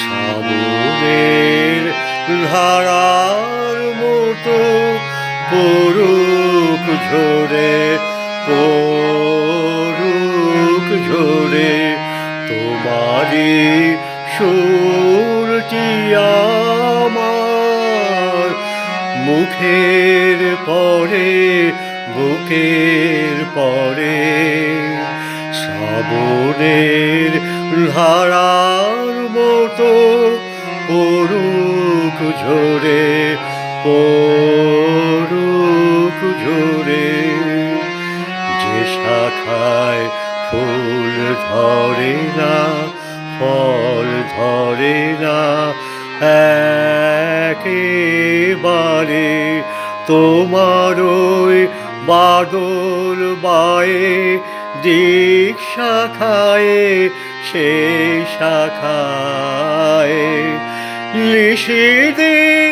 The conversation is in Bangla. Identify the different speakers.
Speaker 1: শ্রাবণের ধারার মতো পড়ুক ঝরে, পড়ুক ঝরে তোমারই সুরটি আমার মুখের পরে, বুকের পরে। শ্রাবণের ধারার মতো পড়ুক ঝরে, পড়ুক ঝরে। যে শাখায় ফুল ধরে না, ফল ধরে না একেবারে, তোমার ওই বাদল বায়ে দিক শাখায়, সেই শাখায় নিশিদিন